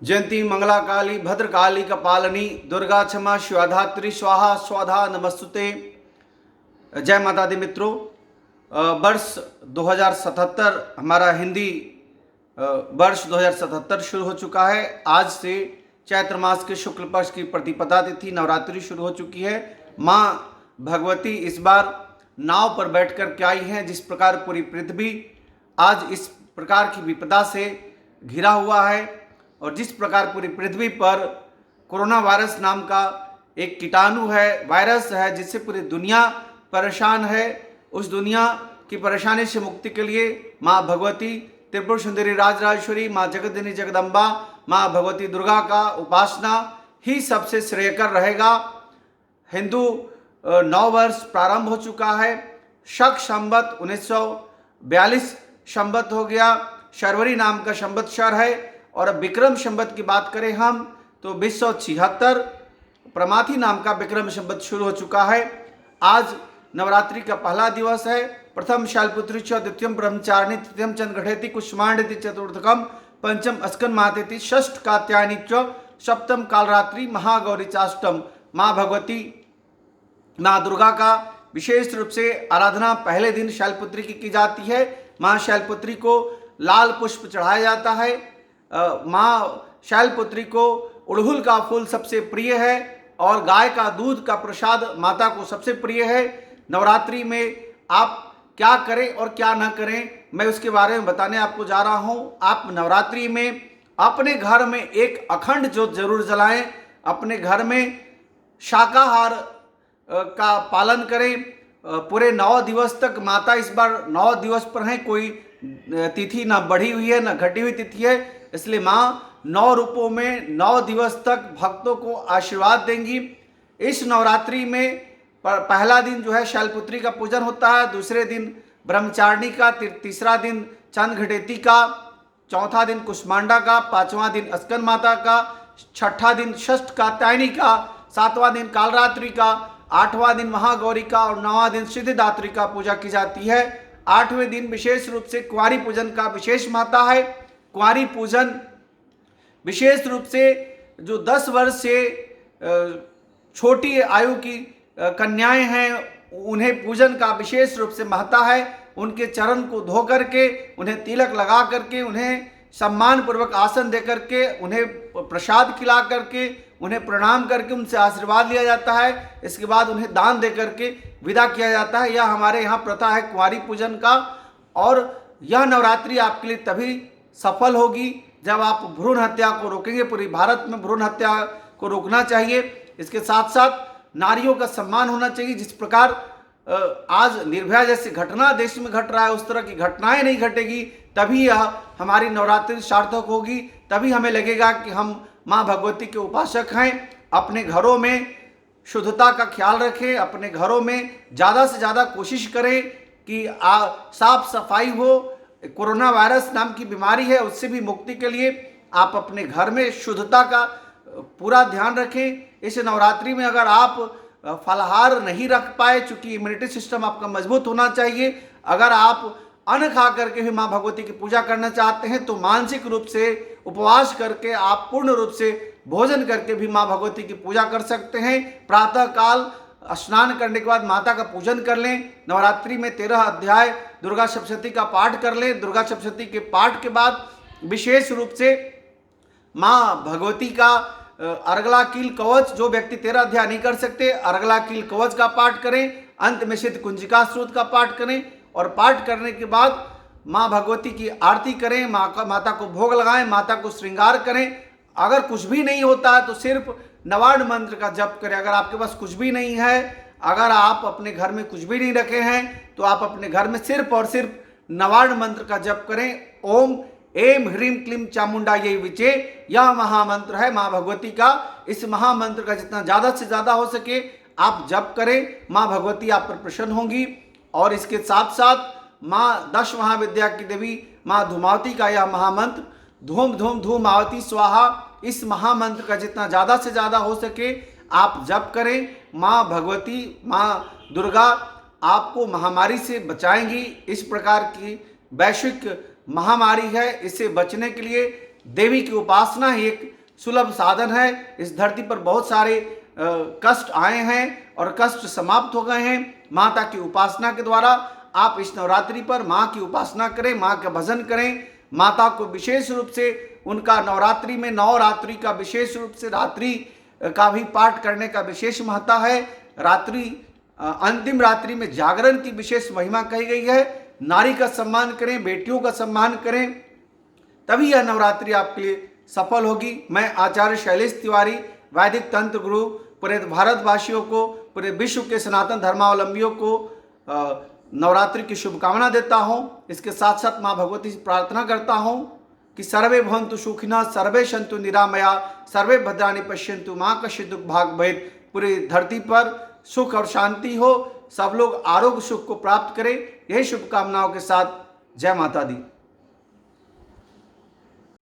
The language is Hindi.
जयंती मंगला काली भद्रकाली कपालिनी दुर्गा क्षमा शिवाधात्री स्वाहा स्वाधा नमस्तुते। जय माता दी मित्रों। वर्ष 2077 हमारा हिंदी वर्ष 2077 शुरू हो चुका है। आज से चैत्र मास के शुक्ल पक्ष की प्रतिपदा तिथि नवरात्रि शुरू हो चुकी है। माँ भगवती इस बार नाव पर बैठकर के आई हैं। जिस प्रकार पूरी पृथ्वी आज इस प्रकार की विपदा से घिरा हुआ है और जिस प्रकार पूरी पृथ्वी पर कोरोना वायरस नाम का एक कीटाणु है, वायरस है, जिससे पूरी दुनिया परेशान है, उस दुनिया की परेशानी से मुक्ति के लिए माँ भगवती त्रिपुर सुंदरी राजराजेश्वरी, माँ जगदनी जगदम्बा, माँ भगवती दुर्गा का उपासना ही सबसे श्रेयकर रहेगा। हिंदू नव वर्ष प्रारंभ हो चुका है। शक संवत 1942 संवत हो गया, शर्वरी नाम का संवत्सर है। और अब विक्रम संवत की बात करें हम तो 2076 प्रमाथी नाम का विक्रम संवत शुरू हो चुका है। आज नवरात्रि का पहला दिवस है। प्रथम शैलपुत्री च, द्वितीयम ब्रह्मचारिणी, तृतीयम चंद्रघटेति, कुष्मांडेति, चतुर्थकम पंचम अस्कन मातेति, षष्ठ कात्यायनी च, सप्तम कालरात्रि, महागौरी चाष्टम। माँ भगवती माँ दुर्गा का विशेष रूप से आराधना पहले दिन शैलपुत्री की जाती है। माँ शैलपुत्री को लाल पुष्प चढ़ाया जाता है। माँ शैलपुत्री को उड़हुल का फूल सबसे प्रिय है और गाय का दूध का प्रसाद माता को सबसे प्रिय है। नवरात्रि में आप क्या करें और क्या न करें, मैं उसके बारे में बताने आपको जा रहा हूँ। आप नवरात्रि में अपने घर में एक अखंड ज्योत जरूर जलाएं। अपने घर में शाकाहार का पालन करें। पूरे 9 दिवस तक माता इस बार 9 दिवस पर हैं। कोई तिथि ना बढ़ी हुई है ना घटी हुई तिथि है, इसलिए माँ 9 रूपों में 9 दिवस तक भक्तों को आशीर्वाद देंगी। इस नवरात्रि में पहला दिन जो है शैलपुत्री का पूजन होता है, दूसरे दिन ब्रह्मचारिणी का, तीसरा दिन चंद्रघटेती का, चौथा दिन कुष्मांडा का, पांचवा दिन अस्कन माता का, छठा दिन षष्ठ कात्यायनी का, सातवां दिन कालरात्रि का, आठवां दिन महागौरी का और 9वां दिन सिद्धिदात्री का पूजा की जाती है। 8वें दिन विशेष रूप से कुंवारी पूजन का विशेष महत्ता है। कुंवारी पूजन विशेष रूप से जो 10 वर्ष से छोटी आयु की कन्याएं हैं, उन्हें पूजन का विशेष रूप से महत्ता है। उनके चरण को धो करके, उन्हें तिलक लगा करके, उन्हें सम्मान पूर्वक आसन दे करके, उन्हें प्रसाद खिला करके, उन्हें प्रणाम करके उनसे आशीर्वाद लिया जाता है। इसके बाद उन्हें दान दे करके विदा किया जाता है। यह हमारे यहाँ प्रथा है कुंवारी पूजन का। और यह नवरात्रि आपके लिए तभी सफल होगी जब आप भ्रूण हत्या को रोकेंगे। पूरी भारत में भ्रूण हत्या को रोकना चाहिए। इसके साथ साथ नारियों का सम्मान होना चाहिए। जिस प्रकार आज निर्भया जैसी घटना देश में घट रहा है, उस तरह की घटनाएं नहीं घटेगी, तभी यह हमारी नवरात्रि सार्थक होगी। तभी हमें लगेगा कि हम माँ भगवती के उपासक हैं। अपने घरों में शुद्धता का ख्याल रखें। अपने घरों में ज़्यादा से ज़्यादा कोशिश करें कि साफ सफाई हो। कोरोना वायरस नाम की बीमारी है, उससे भी मुक्ति के लिए आप अपने घर में शुद्धता का पूरा ध्यान रखें। इस नवरात्रि में अगर आप फलाहार नहीं रख पाए, चूंकि इम्यूनिटी सिस्टम आपका मजबूत होना चाहिए, अगर आप अन्न खा करके भी माँ भगवती की पूजा करना चाहते हैं तो मानसिक रूप से उपवास करके आप पूर्ण रूप से भोजन करके भी माँ भगवती की पूजा कर सकते हैं। प्रातः काल स्नान करने के बाद माता का पूजन कर लें। नवरात्रि में 13 अध्याय दुर्गा सप्तशती का पाठ कर लें। दुर्गा सप्तशती के पाठ के बाद विशेष रूप से माँ भगवती का अर्गला कील कवच, जो व्यक्ति 13 अध्याय नहीं कर सकते, अर्गला कील कवच का पाठ करें। अंत में सिद्ध कुंजिका स्रोत का पाठ करें और पाठ करने के बाद माँ भगवती की आरती करें। माता को भोग लगाएं, माता को श्रृंगार करें। अगर कुछ भी नहीं होता है तो सिर्फ नवार्ण मंत्र का जप करें। अगर आपके पास कुछ भी नहीं है, अगर आप अपने घर में कुछ भी नहीं रखे हैं, तो आप अपने घर में सिर्फ और सिर्फ नवार्ण मंत्र का जप करें। ओम एम ह्रीम क्लीम चामुंडा ये विचे, यह महामंत्र है माँ भगवती का। इस महामंत्र का जितना ज़्यादा से ज़्यादा हो सके आप जप करें। माँ भगवती आप पर प्रसन्न होंगी। और इसके साथ साथ माँ 10 महाविद्या की देवी माँ धूमावती का यह महामंत्र धूम धूम धूमावती स्वाहा, इस महामंत्र का जितना ज़्यादा से ज़्यादा हो सके आप जप करें। माँ भगवती, माँ दुर्गा आपको महामारी से बचाएंगी। इस प्रकार की वैश्विक महामारी है, इससे बचने के लिए देवी की उपासना ही एक सुलभ साधन है। इस धरती पर बहुत सारे कष्ट आए हैं और कष्ट समाप्त हो गए हैं। माता की उपासना के द्वारा आप इस नवरात्रि पर माँ की उपासना करें, माँ का भजन करें। माता को विशेष रूप से उनका नवरात्रि में नवरात्रि का विशेष रूप से रात्रि का भी पाठ करने का विशेष महत्ता है। रात्रि अंतिम रात्रि में जागरण की विशेष महिमा कही गई है। नारी का सम्मान करें, बेटियों का सम्मान करें, तभी यह नवरात्रि आपके लिए सफल होगी। मैं आचार्य शैलेश तिवारी वैदिक तंत्र गुरु पूरे भारतवासियों को, पूरे विश्व के सनातन धर्मावलंबियों को नवरात्रि की शुभकामना देता हूँ। इसके साथ साथ माँ भगवती से प्रार्थना करता हूँ कि सर्वे भवन्तु सुखिनः, सर्वे सन्तु निरामया, सर्वे भद्राणि पश्यन्तु माँ कश्चित् दुःख भाग् भवेत्। पूरी धरती पर सुख और शांति हो, सब लोग आरोग्य सुख को प्राप्त करें। यही शुभकामनाओं के साथ जय माता दी।